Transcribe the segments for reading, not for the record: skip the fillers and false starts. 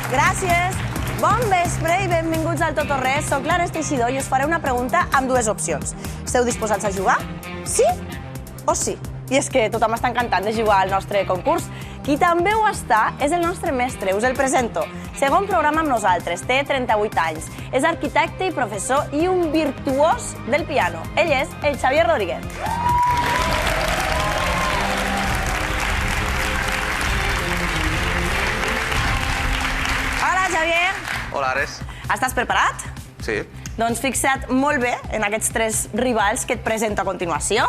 Gràcies. Bon vespre i benvinguts al Tot o Res. Soc l'Ares Teixidor i us faré una pregunta amb dues opcions. Esteu disposats a jugar? Sí o sí? I és que tothom està encantat de jugar al nostre concurs. Qui també ho està és el nostre mestre, us el presento. Segon programa amb nosaltres, té 38 anys. És arquitecte i professor i un virtuós del piano. Ell és el Xavier Rodríguez. Hola, Xavier. Hola, Ares. Estàs preparat? Sí. Doncs fixa't molt bé en aquests tres rivals que et presento a continuació.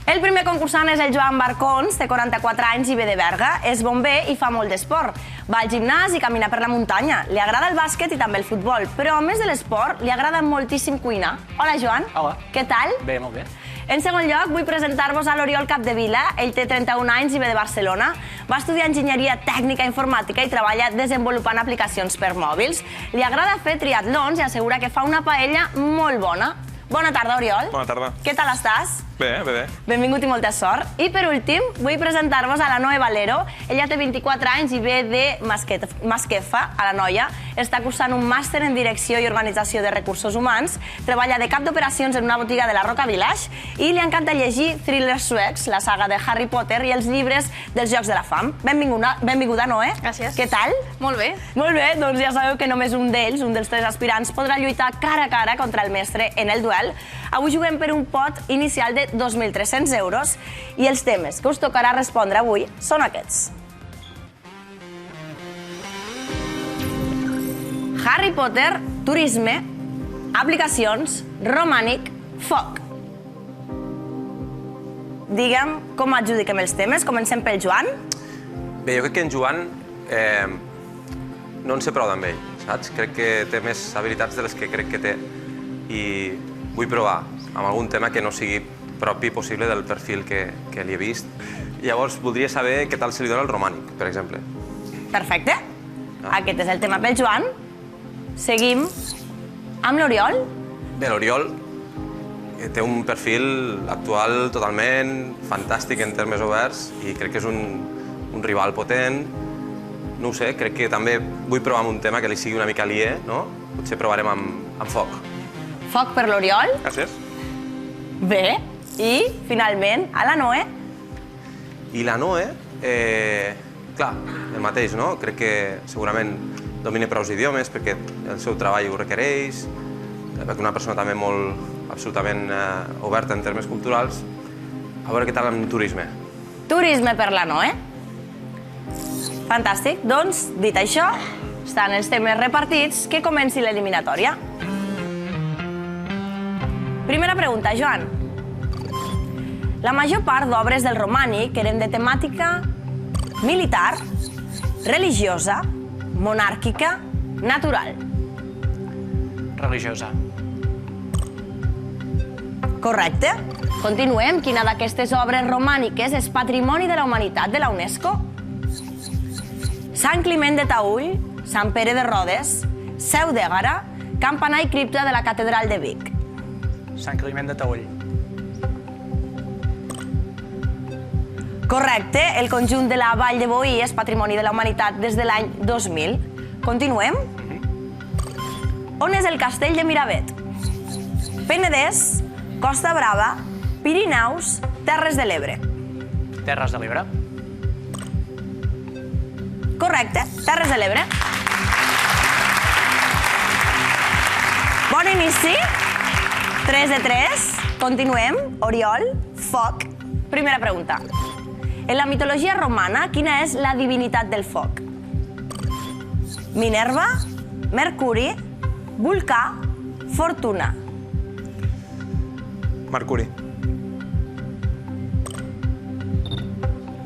El primer concursant és el Joan Barcons, té 44 anys i ve de Berga. És bomber i fa molt d'esport. Va al gimnàs i camina per la muntanya. Li agrada el bàsquet i també el futbol, però a més de l'esport, li agrada moltíssim cuinar. Hola, Joan. Hola. Què tal? Bé, molt bé. En segon lloc, vull presentar-vos a l'Oriol Capdevila. Ell té 31 anys i ve de Barcelona. Va estudiar enginyeria tècnica informàtica i treballa desenvolupant aplicacions per mòbils. Li agrada fer triatlons i assegura que fa una paella molt bona. Bona tarda, Oriol. Bona tarda. Què tal estàs? Bé, bé. Benvingut i molta sort. I per últim, vull presentar-vos a la Noe Valero. Ella té 24 anys i ve de Masquefa, a la Noia. Està cursant un màster en Direcció i Organització de Recursos Humans. Treballa de cap d'operacions en una botiga de la Roca Village i li encanta llegir thrillers suecs, la saga de Harry Potter i els llibres dels Jocs de la Fam. Benvinguda, Noe. Gràcies. Què tal? Molt bé. Molt bé, doncs ja sabeu que només un d'ells, un dels tres aspirants, podrà lluitar cara a cara contra el mestre en el duel. Avui juguem per un pot inicial de 2.300 euros i els temes que us tocarà respondre avui són aquests. Harry Potter, turisme, aplicacions, romànic, foc. Digue'm com adjudiquem els temes. Comencem pel Joan. Bé, jo crec que en Joan no en sé prou amb ell, saps? Crec que té més habilitats de les que crec que té i vull provar amb algun tema que no sigui propi possible del perfil que li he vist. Llavors, voldria saber què tal se li dona el romànic, per exemple. Perfecte. Aquest és el tema pel Joan. Seguim amb l'Oriol. Bé, l'Oriol té un perfil actual totalment fantàstic en termes oberts i crec que és un rival potent. No ho sé, crec que també vull provar amb un tema que li sigui una mica aliè, no? Potser provarem amb foc. Foc per l'Oriol. Gràcies. Bé. I, finalment, a la Noe. I la Noe, clar, el mateix, no? Crec que segurament domina prou idiomes perquè el seu treball ho requereix, perquè una persona també molt absolutament oberta en termes culturals. A veure què tal amb turisme. Turisme per la Noe. Fantàstic. Doncs, dit això, estan els temes repartits, que comenci l'eliminatòria. Primera pregunta, Joan. La major part d'obres del romànic eren de temàtica militar, religiosa, monàrquica, natural. Religiosa. Correcte. Continuem. Quina d'aquestes obres romàniques és Patrimoni de la Humanitat de la UNESCO? Sant Climent de Taüll, Sant Pere de Rodes, Seu d'Ègara, campanar i cripta de la Catedral de Vic. Sant Climent de Taüll. Correcte. El conjunt de la Vall de Boí és Patrimoni de la Humanitat des de l'any 2000. Continuem. On és el castell de Miravet? Penedès, Costa Brava, Pirineus, Terres de l'Ebre. Terres de l'Ebre. Correcte. Terres de l'Ebre. Bon inici. 3 de 3. Continuem. Oriol, foc. Primera pregunta. En la mitologia romana, quina és la divinitat del foc? Minerva, Mercuri, Vulcà, Fortuna. Mercuri.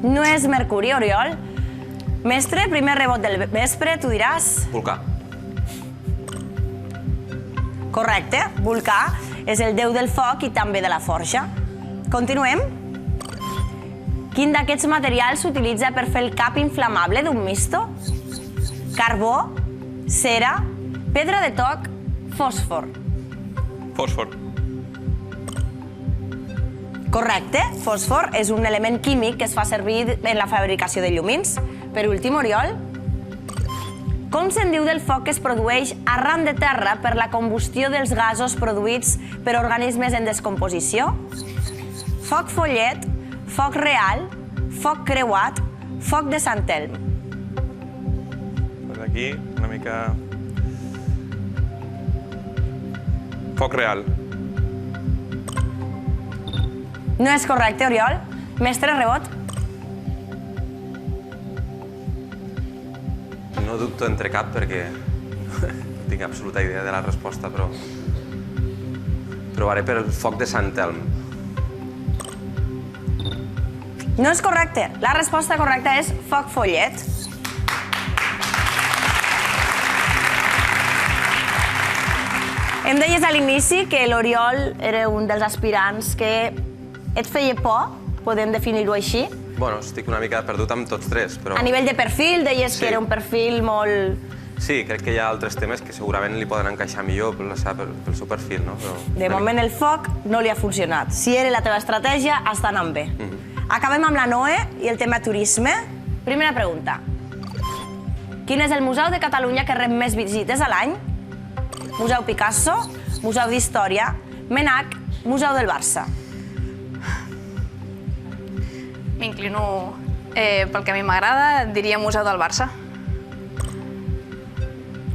No és Mercuri, Oriol. Mestre, primer rebot del vespre, tu diràs... Vulcà. Correcte. Vulcà és el déu del foc i també de la forja. Continuem. Quin d'aquests materials s'utilitza per fer el cap inflamable d'un misto? Carbó, cera, pedra de toc, fòsfor. Fòsfor. Correcte. Fòsfor és un element químic que es fa servir en la fabricació de llumins. Per últim, Oriol. Com se'n diu del foc que es produeix arran de terra per la combustió dels gasos produïts per organismes en descomposició? Foc follet, foc real, foc creuat, foc de Sant Elm. Pues aquí, una mica... Foc real. No és correcte, Oriol. Mestre Rebot. No dubto entre cap perquè no tinc absoluta idea de la resposta, però provaré per el foc de Sant Elm. No és correcte. La resposta correcta és foc follet. Em deies a l'inici que l'Oriol era un dels aspirants que et feia por, podem definir-ho així. Bueno, estic una mica perdut amb tots tres, però... A nivell de perfil, deies que era un perfil molt... Sí, crec que hi ha altres temes que segurament li poden encaixar millor pel seu perfil, no? De moment el foc no li ha funcionat. Si era la teva estratègia, està anant bé. Acabem amb la Noe i el tema turisme. Primera pregunta. Quin és el museu de Catalunya que rep més visites a l'any? Museu Picasso, Museu d'Història, MNAC, Museu del Barça. M'inclino pel que a mi m'agrada, diria Museu del Barça.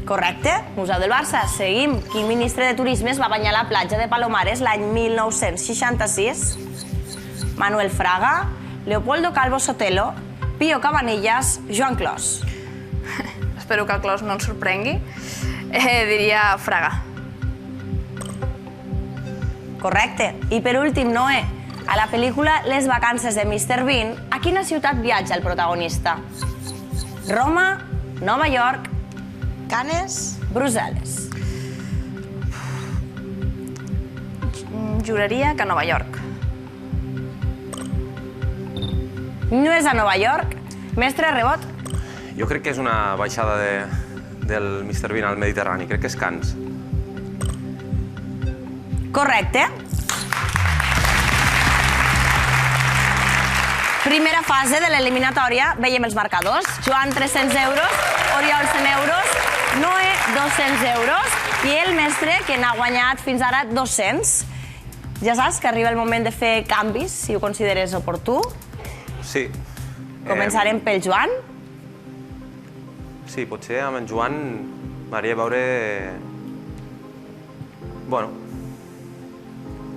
Correcte, Museu del Barça. Seguim. Quin ministre de Turisme es va banyar a la platja de Palomares l'any 1966? Manuel Fraga, Leopoldo Calvo Sotelo, Pío Cabanillas, Joan Clos. Espero que el Clos no ens sorprengui. Diria Fraga. Correcte. I per últim, Noé, a la pel·lícula Les vacances de Mr. Bean, a quina ciutat viatja el protagonista? Roma, Nova York, Canes, Brussel·les. Juraria que a Nova York. No és a Nova York. Mestre Rebot. Jo crec que és una baixada del Mr. Bean al Mediterrani. Crec que és Canes. Correcte. Primera fase de l'eliminatòria. Veiem els marcadors. Joan, 300 euros. Oriol, 100 euros. Noé, 200 euros. I el mestre, que n'ha guanyat fins ara 200. Ja saps que arriba el moment de fer canvis, si ho consideres oportú. Sí. Començarem pel Joan. Sí, potser amb en Joan m'agradaria veure... Bueno,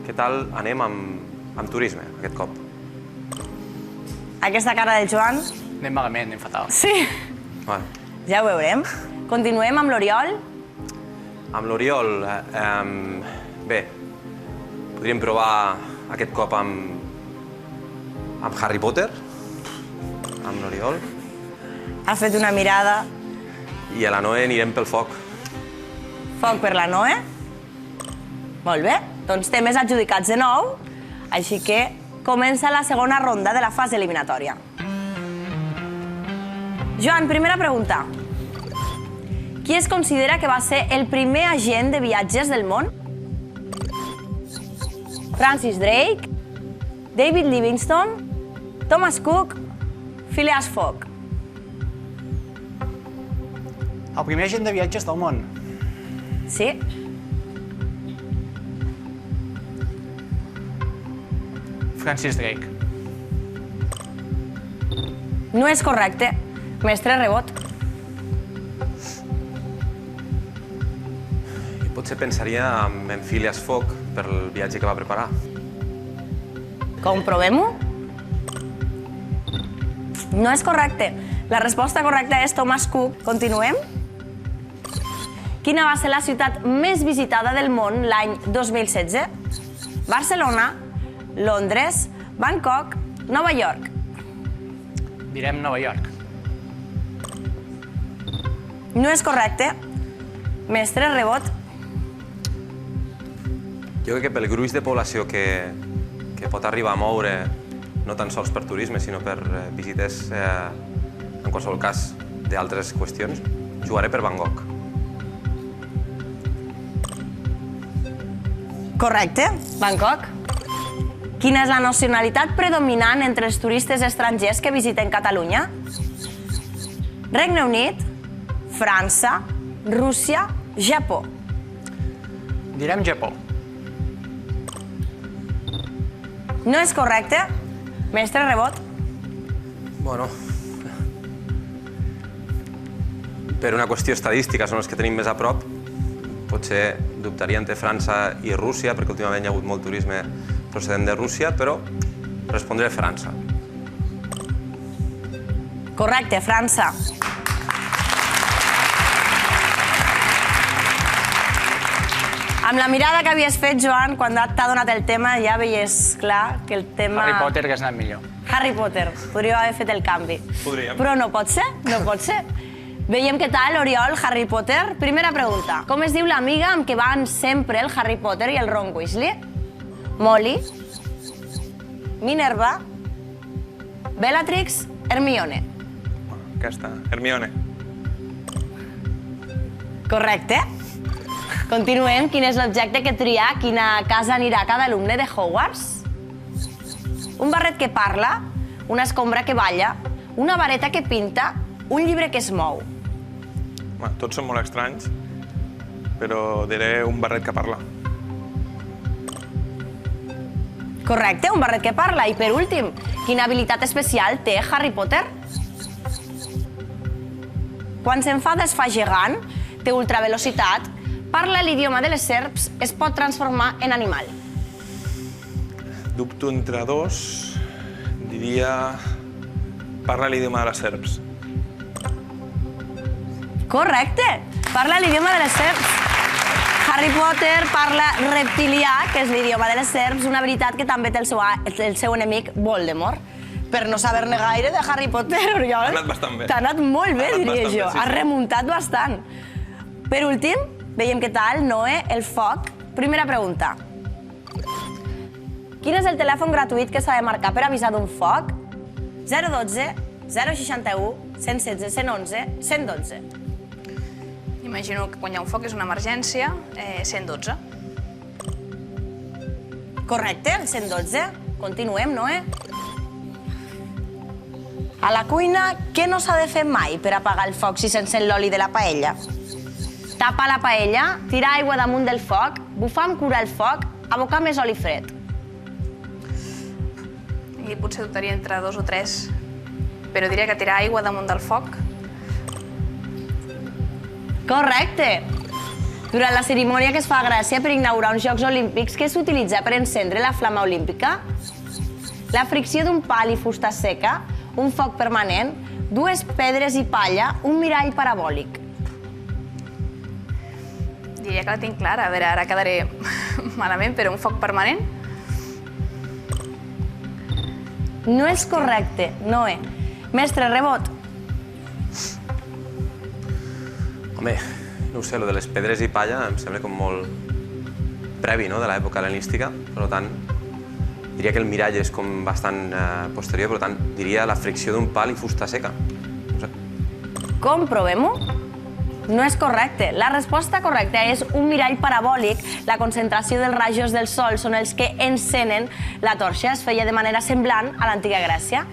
què tal anem amb turisme aquest cop? Aquesta cara del Joan... Anem malament, anem fatal. Sí. Vale. Ja ho veurem. Continuem amb l'Oriol. Amb l'Oriol, bé, podríem provar aquest cop amb Harry Potter, amb l'Oriol. Ha fet una mirada. I a la Noe anirem pel foc. Foc per la Noe. Molt bé. Doncs temes adjudicats de nou. Així que comença la segona ronda de la fase eliminatòria. Joan, primera pregunta. Qui es considera que va ser el primer agent de viatges del món? Francis Drake, David Livingstone, Thomas Cook, Phileas Fogg. El primer agent de viatges del món. Sí? Francis Drake. No és correcte. Mestre Rebot. I potser pensaria en Phileas Fogg per el viatge que va preparar. Comprovem-ho? No és correcte. La resposta correcta és Thomas Cook. Continuem? Quina va ser la ciutat més visitada del món l'any 2016? Barcelona, Londres, Bangkok, Nova York. Direm Nova York. No és correcte. Mestre Rebot. Jo crec que pel gruix de població que pot arribar a moure, no tan sols per turisme, sinó per visites, en qualsevol cas, d'altres qüestions, jugaré per Bangkok. Correcte. Bangkok. Quina és la nacionalitat predominant entre els turistes estrangers que visiten Catalunya? Regne Unit, França, Rússia, Japó. Direm Japó. No és correcte. Mestre Rebot. Bueno, per una qüestió estadística són els que tenim més a prop. Potser dubtaria entre França i Rússia, perquè últimament hi ha hagut molt turisme procedent de Rússia, però respondré França. Correcte, França. Amb la mirada que havies fet, Joan, quan t'ha donat el tema, ja veies clar que el tema... Harry Potter hagués anat millor. Harry Potter. Podríeu haver fet el canvi. Podríem. Però no pot ser, no pot ser. Veiem què tal, Oriol, Harry Potter. Primera pregunta. Com es diu l'amiga amb què van sempre el Harry Potter i el Ron Weasley? Molly, Minerva, Bellatrix, Hermione. Aquesta, Hermione. Correcte. Continuem. Quin és l'objecte que tria quina casa anirà cada alumne de Hogwarts? Un barret que parla, una escombra que balla, una vareta que pinta, un llibre que es mou. Tots són molt estranys, però diré un barret que parla. Correcte, un barret que parla. I per últim, quina habilitat especial té Harry Potter? Quan s'enfada es fa gegant, té ultravelocitat, parla l'idioma de les serps, es pot transformar en animal. Dubto entre dos. Diria... Parla l'idioma de les serps. Correcte, parla l'idioma de les serps. Harry Potter parla reptilià, que és l'idioma de les serps, una habilitat que també té el seu enemic Voldemort. Per no saber-ne gaire de Harry Potter, Oriol. T'ha anat bastant bé. T'ha anat molt bé, T'ha anat diria bastant jo. bé, sí, Has sí. remuntat bastant. Per últim, veiem què tal, Noé, el foc. Primera pregunta. Quin és el telèfon gratuït que s'ha de marcar per avisar d'un foc? 012, 061, 116, 111, 112. Imagino que quan hi ha un foc és una emergència, 112. Correcte, el 112. Continuem, Noé. A la cuina, què no s'ha de fer mai per apagar el foc si s'encén l'oli de la paella? Tapa la paella, tirar aigua damunt del foc, bufar amb cura el foc, abocar més oli fred. I potser dubtaria entre 2 o 3, però diria que tirar aigua damunt del foc. Correcte! Durant la cerimònia que es fa a Grècia per inaugurar uns Jocs Olímpics, què s'utilitza per encendre la flama olímpica? La fricció d'un pal i fusta seca, un foc permanent, 2 pedres i palla, un mirall parabòlic. Diria que la tinc clara. A veure, ara quedaré malament, però un foc permanent? No és correcte, Noé. Mestre Rebot. Home, no ho sé, lo de les pedres i palla em sembla com molt previ, no?, de l'època hel·lenística. Per tant, diria que el mirall és com bastant posterior, per tant, diria la fricció d'un pal i fusta seca. No sé. Comprovem-ho? No és correcte. La resposta correcta és un mirall parabòlic. La concentració dels rajos del sol són els que encenen la torxa. Es feia de manera semblant a l'antiga Grècia.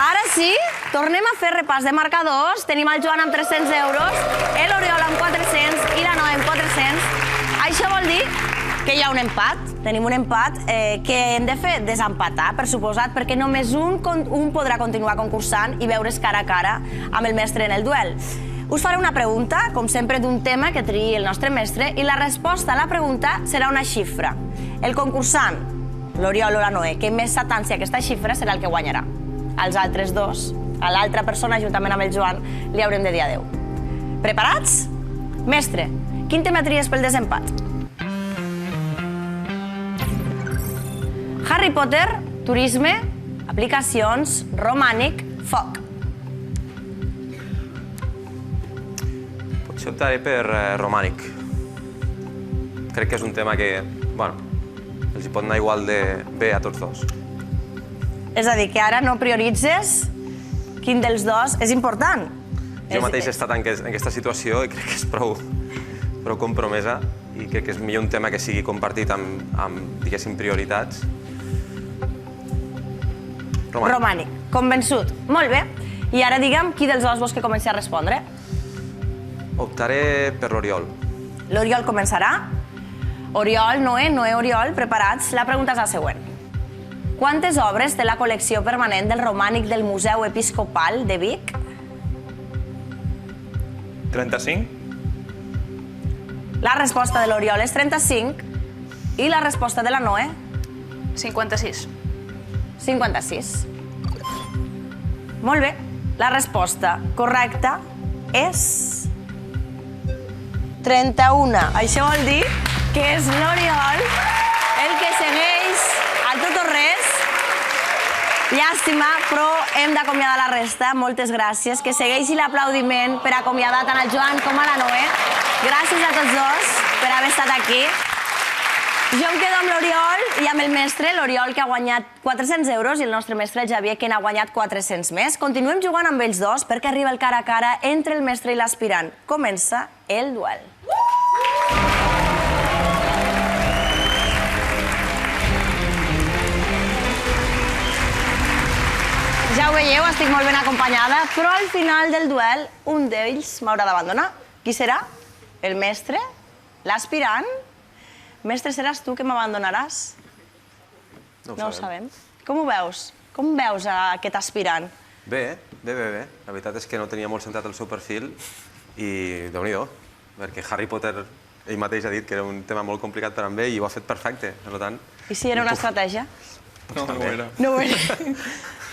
Ara sí, tornem a fer repàs de marcadors. Tenim el Joan amb 300 euros, l'Oriol amb 400 i la Noa amb 400. Això vol dir que hi ha un empat. Tenim un empat que hem de fer desempatar, per suposat, perquè només un podrà continuar concursant i veure's cara a cara amb el mestre en el duel. Us faré una pregunta, com sempre, d'un tema que triï el nostre mestre, i la resposta a la pregunta serà una xifra. El concursant, l'Oriol o la Noé, que més s'atanci a aquesta xifra serà el que guanyarà. Els altres dos, a l'altra persona, juntament amb el Joan, li haurem de dir adeu. Preparats? Mestre, quin tema tries pel desempat? Harry Potter, turisme, aplicacions, romànic, foc. Potser optaré per romànic. Crec que és un tema que, bueno, els hi pot anar igual de bé a tots dos. És a dir, que ara no prioritzes quin dels dos és important. Jo mateix he estat en aquesta situació i crec que és prou compromesa i crec que és millor un tema que sigui compartit amb diguéssim, prioritats. Romànic. Convençut. Molt bé. I ara digue'm qui dels dos vols que comenci a respondre. Optaré per l'Oriol. L'Oriol començarà. Oriol, Noé, Oriol, preparats? La pregunta és la següent. Quantes obres té la col·lecció permanent del romànic del Museu Episcopal de Vic? 35? La resposta de l'Oriol és 35 i la resposta de la Noé? 56. 56. Molt bé. La resposta correcta és 31. Això vol dir que és l'Oriol el que segueix al Tot o Res. Llàstima, però hem d'acomiadar la resta. Moltes gràcies. Que segueixi l'aplaudiment per acomiadar tant el Joan com a la Noé. Gràcies a tots dos per haver estat aquí. Jo em quedo amb l'Oriol i amb el mestre, l'Oriol, que ha guanyat 400 euros, i el nostre mestre, el Javier, que n'ha guanyat 400 més. Continuem jugant amb ells dos perquè arriba el cara a cara entre el mestre i l'aspirant. Comença el duel. Ja ho veieu, estic molt ben acompanyada, però al final del duel un d'ells m'haurà d'abandonar. Qui serà? El mestre? L'aspirant? Mestre, seràs tu que m'abandonaràs? No ho sabem. Com ho veus? Com veus aquest aspirant? Bé. La veritat és que no tenia molt centrat el seu perfil i déu-n'hi-do, perquè Harry Potter ell mateix ha dit que era un tema molt complicat per a ell i ho ha fet perfecte, per tant... I si era una estratègia? No, no ho era. No ho era.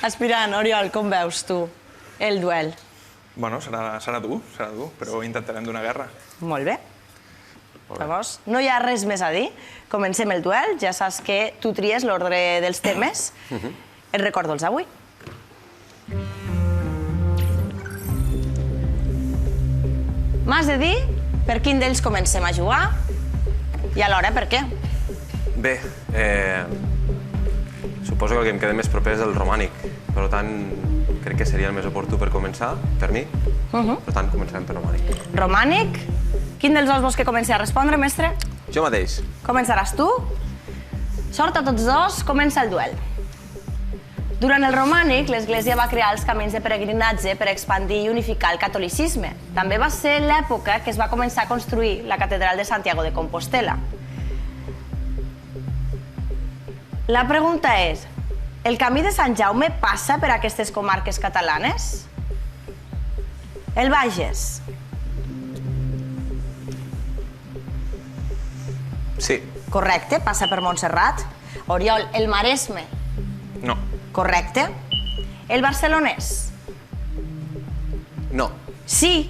Aspirant, Oriol, com veus tu el duel? Bueno, serà dur, però intentarem donar guerra. Molt bé. Llavors, no hi ha res més a dir. Comencem el duel. Ja saps que tu tries l'ordre dels temes. Et recordo els d'avui. M'has de dir per quin d'ells comencem a jugar i alhora per què. Bé, suposo que el que em queda més proper és el romànic. Per tant, crec que seria el més oportú per començar, per mi. Per tant, començarem per romànic. Romànic. Quin dels dos vols que comenci a respondre, mestre? Jo mateix. Començaràs tu. Sort a tots dos, comença el duel. Durant el romànic, l'Església va crear els camins de peregrinatge per expandir i unificar el catolicisme. També va ser l'època que es va començar a construir la catedral de Santiago de Compostela. La pregunta és, el camí de Sant Jaume passa per aquestes comarques catalanes? El Bages. Sí. Correcte, passa per Montserrat. Oriol, el Maresme. No. Correcte. El Barcelonès. No. Sí.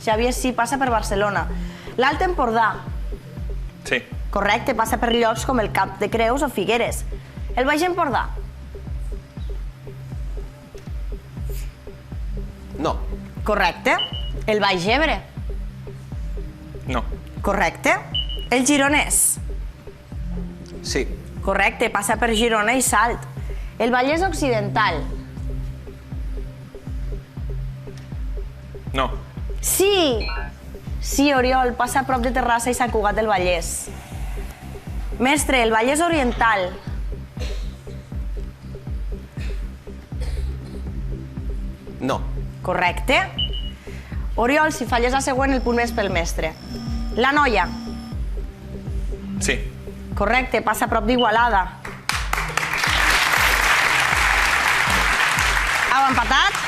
Xavier, sí, passa per Barcelona. L'Alt Empordà. Sí. Correcte, passa per llocs com el Cap de Creus o Figueres. El Baix Empordà. No. Correcte. El Baix Ebre. No. Correcte. El Gironès. Sí. Correcte, passa per Girona i Salt. El Vallès Occidental. No. Sí! Sí, Oriol, passa a prop de Terrassa i Sant Cugat del Vallès. Mestre, el Vallès Oriental. No. Correcte. Oriol, si falles la següent, el punt més pel mestre. La Noia. Sí. Correcte, passa a prop d'Igualada. Heu empatat.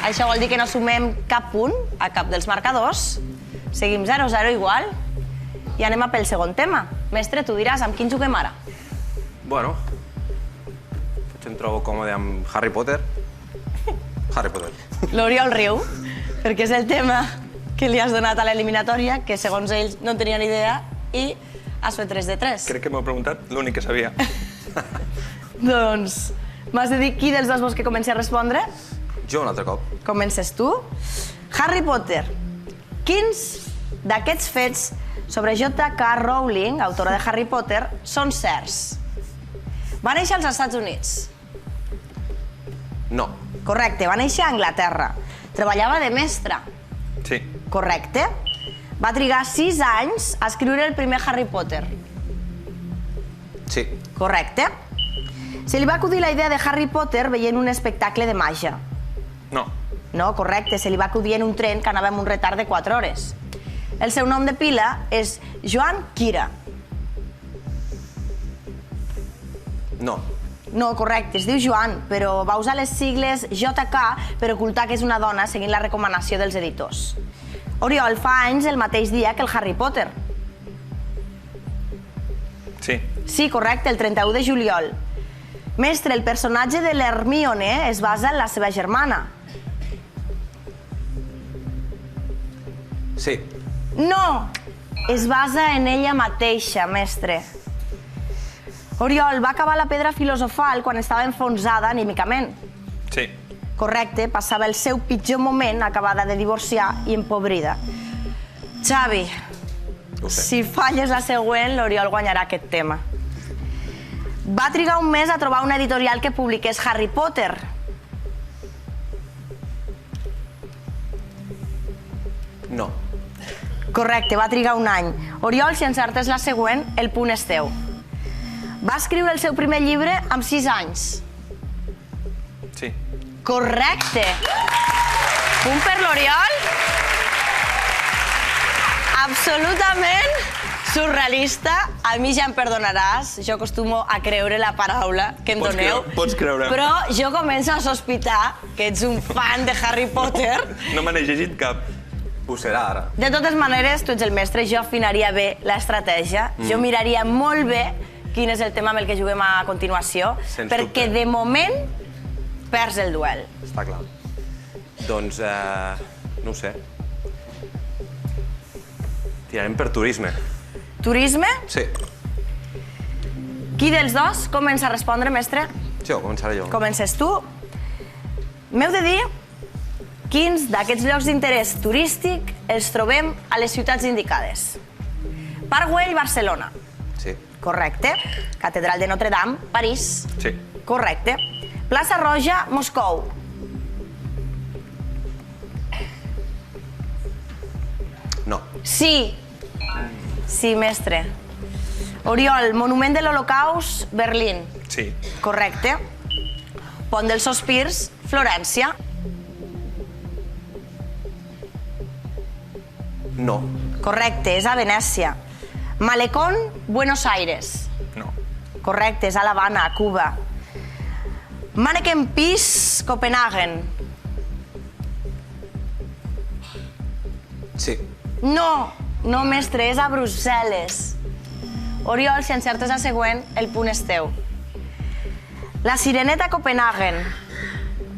Això vol dir que no sumem cap punt a cap dels marcadors. Seguim 0-0 igual. I anem a pel segon tema. Mestre, tu diràs amb quin juguem ara? Bueno, potser em trobo còmode amb Harry Potter. Harry Potter. L'Oriol riu, perquè és el tema que li has donat a l'eliminatòria, que segons ells no en tenien idea, i has fet 3 de 3. Crec que m'heu preguntat l'únic que sabia. Doncs m'has de dir qui dels dos vols que comenci a respondre? Jo un altre cop. Comences tu. Harry Potter. Quins d'aquests fets sobre J.K. Rowling, autora de Harry Potter, són certs? Va néixer als Estats Units. No. Correcte, va néixer a Anglaterra. Treballava de mestra. Sí. Correcte. Va trigar 6 anys a escriure el primer Harry Potter. Sí. Correcte. Se li va acudir la idea de Harry Potter veient un espectacle de màgia. No. No, correcte, se li va acudir en un tren que anava amb un retard de 4 hores. El seu nom de pila és Joan Kira. No. No, correcte, es diu Joan, però va usar les sigles JK per ocultar que és una dona seguint la recomanació dels editors. Oriol, fa anys el mateix dia que el Harry Potter. Sí. Sí, correcte, el 31 de juliol. Mestre, el personatge de l'Hermione es basa en la seva germana. Sí. No! Es basa en ella mateixa, mestre. Oriol, va acabar la pedra filosofal quan estava enfonsada anímicament. Sí. Correcte, passava el seu pitjor moment acabada de divorciar i empobrida. Xavi, Ho sé. si falles la següent, l'Oriol guanyarà aquest tema. Va trigar un mes a trobar una editorial que publiqués Harry Potter. No. Correcte, va trigar un any. Oriol, si encertes la següent, el punt és teu. Va escriure el seu primer llibre amb 6 anys. Sí. Correcte. Punt per l'Oriol. Absolutament surrealista. A mi ja em perdonaràs. Jo acostumo a creure la paraula que em doneu. Pots creure. Però jo començo a sospitar que ets un fan de Harry Potter. No me n'he llegit cap. Ho serà ara. De totes maneres, tu ets el mestre, jo afinaria bé l'estratègia. Jo miraria molt bé quin és el tema amb el que juguem a continuació, Sens perquè dubte. de moment perds el duel. Està clar. Doncs, no ho sé. Tirarem per turisme. Turisme? Sí. Qui dels dos comença a respondre, mestre? Jo, començaré jo. Comences tu. M'heu de dir quins d'aquests llocs d'interès turístic els trobem a les ciutats indicades. Parc Güell, Barcelona. Sí. Correcte. Catedral de Notre Dame, París. Sí. Correcte. Plaça Roja, Moscou. No. Sí. Sí, mestre. Oriol, Monument de l'Holocaust, Berlín. Sí. Correcte. Pont dels Sospirs, Florència. No. Correcte, és a Venècia. Malecón, Buenos Aires. No. Correcte, és a l'Havana, a Cuba. Manneken Pis, Copenhagen. Sí. No, no, mestre, és a Brussel·les. Oriol, si encertes la següent, el punt és teu. La Sireneta, Copenhagen.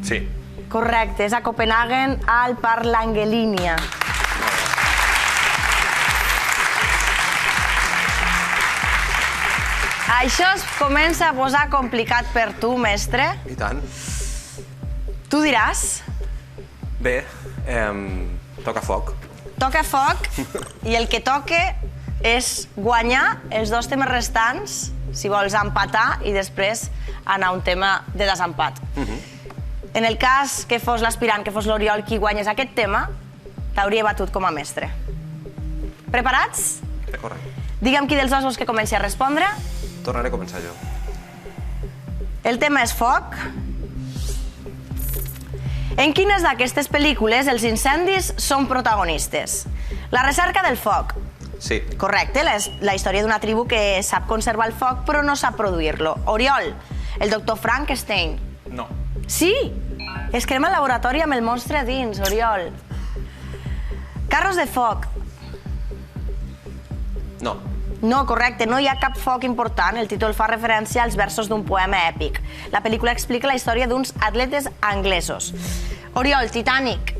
Sí. Correcte, és a Copenhagen, al Parc Langelinia. Això es comença a posar complicat per tu, mestre. I tant. Tu diràs, Bé, toca foc. toca foc, i el que toque és guanyar els dos temes restants, si vols empatar, i després anar a un tema de desempat. En el cas que fos l'aspirant, que fos l'Oriol qui guanyés aquest tema, t'hauria batut com a mestre. Preparats? Correcte. Digue'm qui dels dos vols que comenci a respondre. Tornaré a començar jo. El tema és foc. En quines d'aquestes pel·lícules els incendis són protagonistes? La recerca del foc. Sí. Correcte, la història d'una tribu que sap conservar el foc però no sap produir-lo. Oriol, el doctor Frankenstein. No. Sí, es crema al laboratori amb el monstre a dins, Oriol. Carros de foc. No. No, correcte, no hi ha cap foc important. El títol fa referència als versos d'un poema èpic. La pel·lícula explica la història d'uns atletes anglesos. Oriol, Titanic.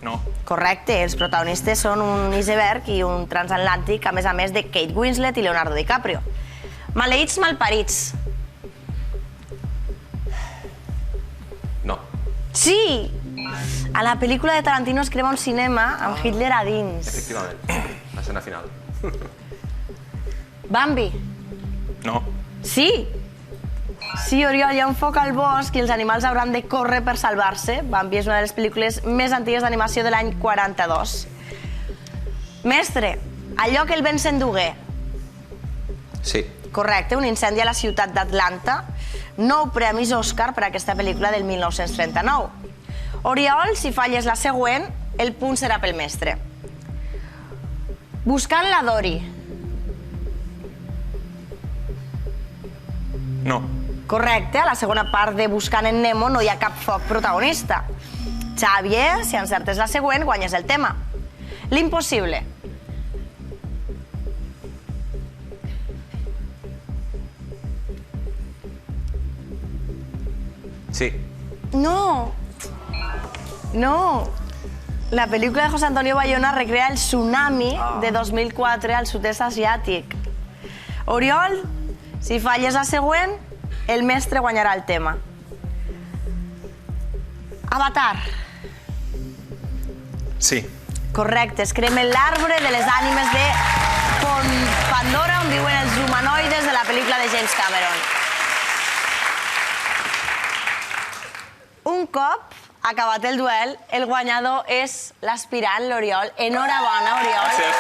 No. Correcte, els protagonistes són un iceberg i un transatlàntic, a més de Kate Winslet i Leonardo DiCaprio. Maleïts malparits. No. Sí! A la pel·lícula de Tarantino es crema un cinema amb Hitler a dins. Efectivament. L'escena final. Bambi. No. Sí! Sí, Oriol, hi ha un foc al bosc i els animals hauran de córrer per salvar-se. Bambi és una de les pel·lícules més antigues d'animació de l'any 42. Mestre, allò que el vent s'endugué. Sí. Correcte, un incendi a la ciutat d'Atlanta. 9 premis Òscar per a aquesta pel·lícula del 1939. Oriol, si falles la següent, el punt serà pel mestre. Buscant la Dory. No. Correcte, a la segona part de Buscant en Nemo no hi ha cap foc protagonista. Xavier, si encertes la següent, guanyes el tema. L'impossible. Sí. No. No. La pel·lícula de José Antonio Bayona recrea el tsunami de 2004 al sud-est asiàtic. Oriol, si falles la següent, el mestre guanyarà el tema. Avatar. Sí. Correcte, es crema l'arbre de les ànimes de Pandora, on viuen els humanoides de la pel·lícula de James Cameron. Un cop acabat el duel, el guanyador és l'aspirant, l'Oriol. Enhorabona, Oriol. Gràcies.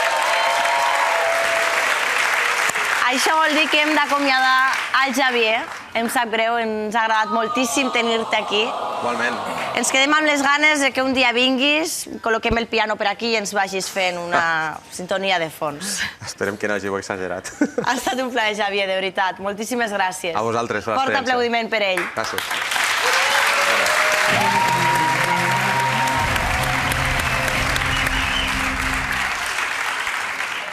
Això vol dir que hem d'acomiadar al Xavier. Em sap greu, ens ha agradat moltíssim tenir-te aquí. Igualment. Ens quedem amb les ganes de que un dia vinguis, col·loquem el piano per aquí i ens vagis fent una sintonia de fons. Esperem que no hàgiu exagerat. Ha estat un plaer, Xavier, de veritat. Moltíssimes gràcies. A vosaltres, per Fort l'experiència. aplaudiment per ell. Gràcies.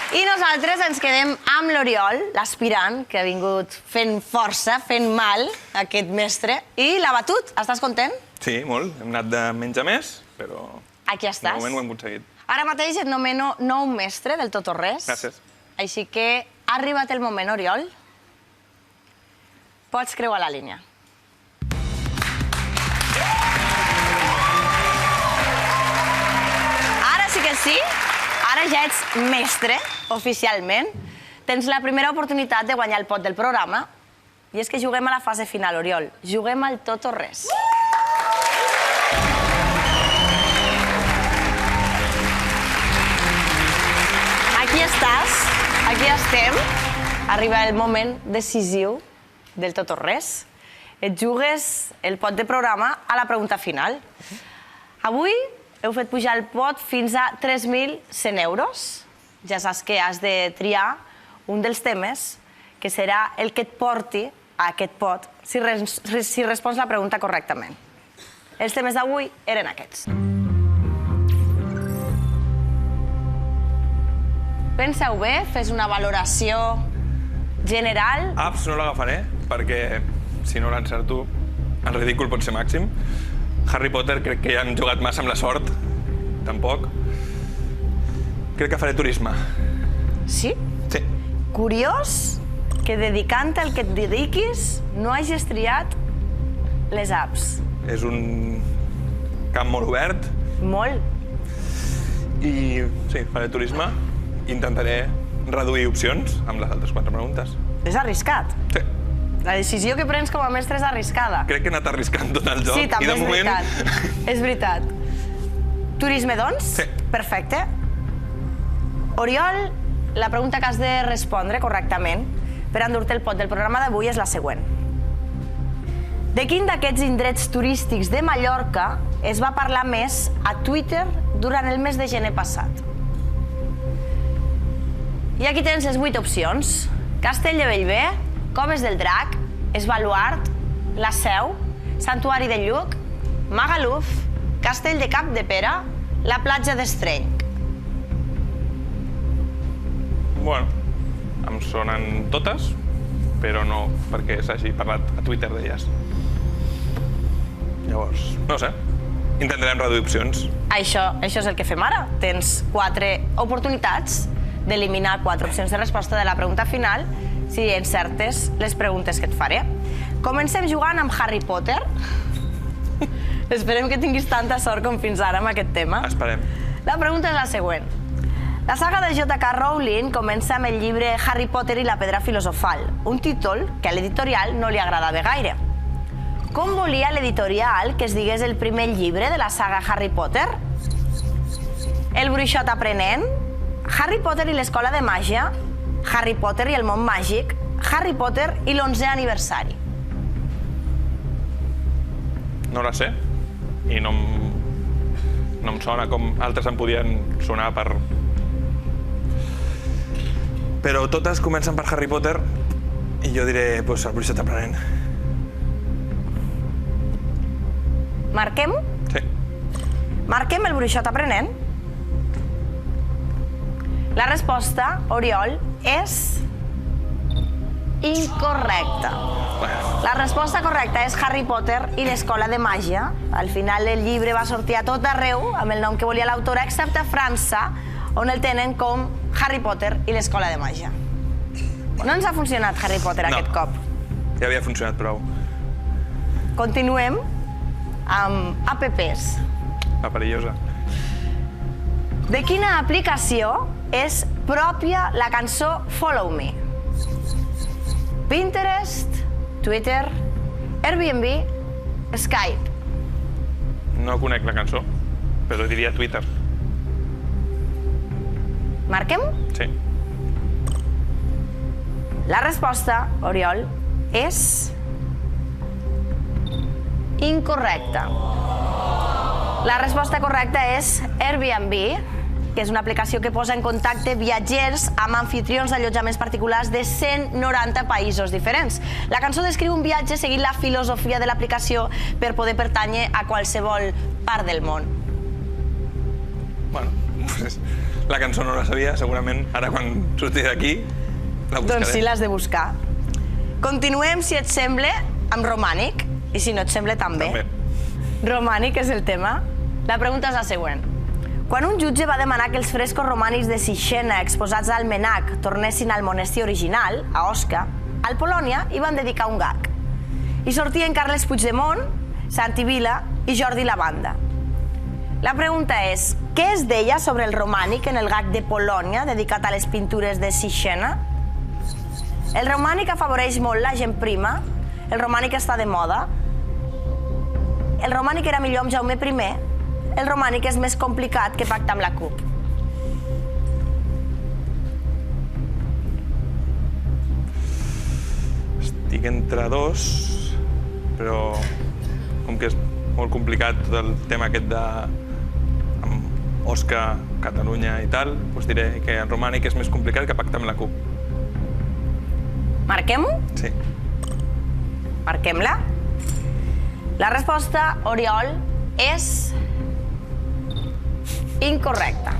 I nosaltres ens quedem amb l'Oriol, l'aspirant, que ha vingut fent força, fent mal, aquest mestre, i l'ha batut. Estàs content? Sí, molt. Hem anat de menys a més, però Aquí estàs. de moment ho hem aconseguit. Ara mateix et nomeno nou mestre del tot o res. Gràcies. Així que ha arribat el moment, Oriol. Pots creuar la línia. Ara sí que sí, ara ja ets mestre, oficialment. Tens la primera oportunitat de guanyar el pot del programa. I és que juguem a la fase final, Oriol. Juguem al tot o res. Aquí estàs, aquí estem. Arriba el moment decisiu del tot o res. Et jugues el pot de programa a la pregunta final. Avui heu fet pujar el pot fins a 3.100 euros. Ja saps que has de triar un dels temes que serà el que et porti a aquest pot si respons la pregunta correctament. Els temes d'avui eren aquests. Pensa-ho bé, fes una valoració general. Apps no l'agafaré, perquè si no l'encerto, el ridícul pot ser màxim. Harry Potter crec que ja han jugat massa amb la sort. Tampoc. Crec que faré turisme. Sí? Sí. Curiós que dedicant-te al que et dediquis no hagis triat les apps. És un camp molt obert Molt. i sí, faré turisme. Intentaré reduir opcions amb les altres 4 preguntes. És arriscat. Sí. La decisió que prens com a mestre és arriscada. Crec que he anat arriscant tot el joc. Sí, també i de és moment... veritat. És veritat. Turisme, doncs? Sí. Perfecte. Oriol, la pregunta que has de respondre correctament per endur-te el pot del programa d'avui és la següent. De quin d'aquests indrets turístics de Mallorca es va parlar més a Twitter durant el mes de gener passat? I aquí tens les 8 opcions. Castell de Bellver, Coves del Drac, Esbaluart, La Seu, Santuari de Lluc, Magaluf, Castell de Capdepera, la platja d'Estrenc. Bueno, em sonen totes, però no perquè s'hagi parlat a Twitter d'elles. Llavors, no sé, intentarem reduir opcions. Això és el que fem ara. Tens 4 oportunitats d'eliminar 4 opcions de resposta de la pregunta final si encertes les preguntes que et faré. Comencem jugant amb Harry Potter. Esperem que tinguis tanta sort com fins ara amb aquest tema. Esperem. La pregunta és la següent. La saga de J.K. Rowling comença amb el llibre Harry Potter i la pedra filosofal, un títol que a l'editorial no li agradava gaire. Com volia l'editorial que es digués el primer llibre de la saga Harry Potter? El bruixot aprenent? Harry Potter i l'escola de màgia? Harry Potter i el món màgic? Harry Potter i l'11è aniversari? no la sé i no em sona com altres em podien sonar per... Però totes comencen per Harry Potter i jo diré, pues, el bruixot aprenent. Marquem-ho? Sí. Marquem el bruixot aprenent? La resposta, Oriol, és incorrecta. La resposta correcta és Harry Potter i l'escola de màgia. Al final el llibre va sortir a tot arreu amb el nom que volia l'autora, excepte a França, on el tenen com Harry Potter i l'escola de màgia. No ens ha funcionat Harry Potter aquest cop. Ja havia funcionat prou. Continuem amb apps. La perillosa. De quina aplicació és pròpia la cançó Follow Me? Pinterest, Twitter, Airbnb, Skype. No conec la cançó, però diria Twitter. Marquem? Sí. La resposta, Oriol, és incorrecta. La resposta correcta és Airbnb, que és una aplicació que posa en contacte viatgers amb anfitrions d'allotjaments particulars de 190 països diferents. La cançó descriu un viatge seguint la filosofia de l'aplicació per poder pertànyer a qualsevol part del món. Bueno, pues, la cançó no la sabia, segurament ara quan surti d'aquí la buscaré. Doncs sí, l'has de buscar. Continuem, si et sembla, amb romànic, i si no et sembla també. Romànic és el tema. La pregunta és la següent. Quan un jutge va demanar que els frescos romànics de Sixena exposats al Menac tornessin al monestir original, a Osca, al Polònia hi van dedicar un gag. Hi sortien Carles Puigdemont, Santi Vila i Jordi Lavanda. La pregunta és, què es deia sobre el romànic en el gag de Polònia dedicat a les pintures de Sixena? El romànic afavoreix molt la gent prima, el romànic està de moda, el romànic era millor amb Jaume I, el romànic és més complicat que pactar amb la CUP. Estic entre dos, però com que és molt complicat tot el tema aquest de Osca, Catalunya i tal, doncs diré que el romànic és més complicat que pactar amb la CUP. Marquem-ho? Sí. Marquem-la. La resposta, Oriol, és incorrecta.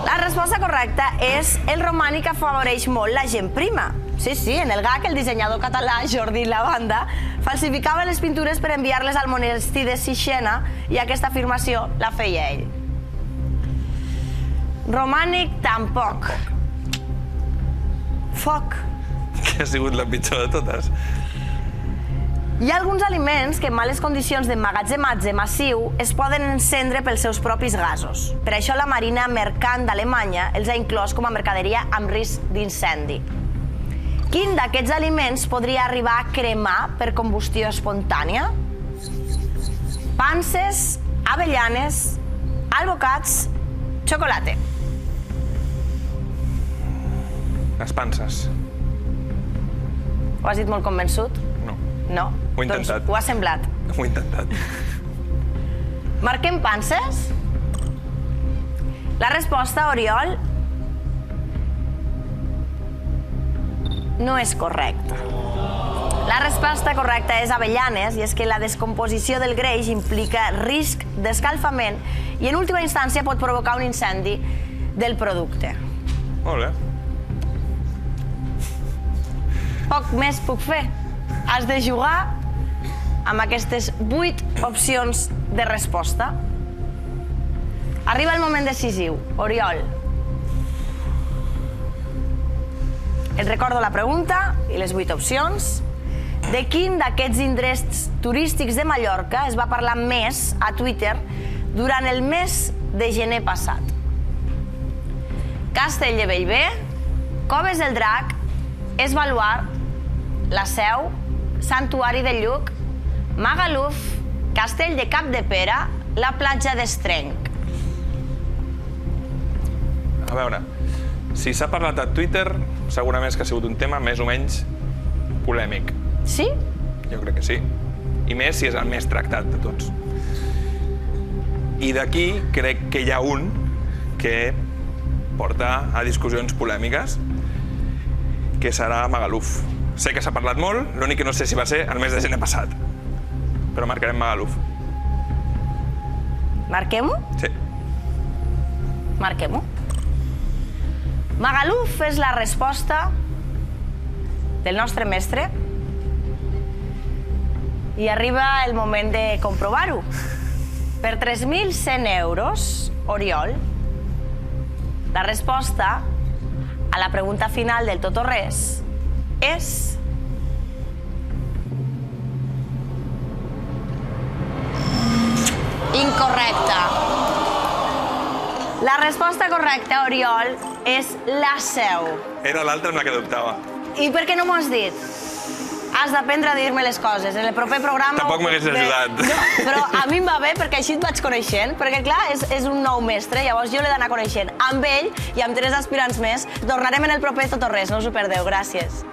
La resposta correcta és el romànic afavoreix molt la gent prima. Sí, sí, en el gag el dissenyador català Jordi Lavanda falsificava les pintures per enviar-les al monestir de Sixena i aquesta afirmació la feia ell. Romànic tampoc. Foc. Que ha sigut la pitjor de totes. Hi ha alguns aliments que en males condicions d'emmagatzematge massiu es poden encendre pels seus propis gasos. Per això la Marina Mercant d'Alemanya els ha inclòs com a mercaderia amb risc d'incendi. Quin d'aquests aliments podria arribar a cremar per combustió espontània? Panses, avellanes, albocats, xocolate. Les panses. Ho has dit molt convençut? No. No? Ho he intentat. Doncs ho ha semblat. Ho he intentat. Marquem panses? La resposta, Oriol, no és correcta. La resposta correcta és avellanes, i és que la descomposició del greix implica risc d'escalfament i en última instància pot provocar un incendi del producte. Molt bé. Poc més puc fer. Has de jugar amb aquestes 8 opcions de resposta. Arriba el moment decisiu. Oriol. Et recordo la pregunta i les 8 opcions. De quin d'aquests indrets turístics de Mallorca es va parlar més a Twitter durant el mes de gener passat? Castell de Bellver, Coves del Drac, Es Baluard, La Seu, Santuari de Lluc, Magaluf, Castell de Capdepera, la platja d'Estrenc. A veure, si s'ha parlat a Twitter, segurament és que ha sigut un tema més o menys polèmic. Sí? Jo crec que sí. I més si és el més tractat de tots. I d'aquí crec que hi ha un que porta a discussions polèmiques, que serà Magaluf. Sé que s'ha parlat molt, l'únic que no sé si va ser el mes de gener passat. Però marcarem Magaluf. Marquem-ho? Sí. Marquem-ho. Magaluf és la resposta del nostre mestre i arriba el moment de comprovar-ho. Per 3.100 euros, Oriol, la resposta a la pregunta final del tot o res és... incorrecta. La resposta correcta, Oriol, és la Seu. Era l'altra amb la que dubtava. I per què no m'ho has dit? Has d'aprendre a dir-me les coses. En el proper programa... Tampoc m'hagués ajudat. No, però a mi em va bé perquè així et vaig coneixent, perquè clar, és un nou mestre, llavors jo l'he d'anar coneixent. Amb ell i amb 3 aspirants més tornarem en el proper Tot o Res, no us ho perdeu. Gràcies.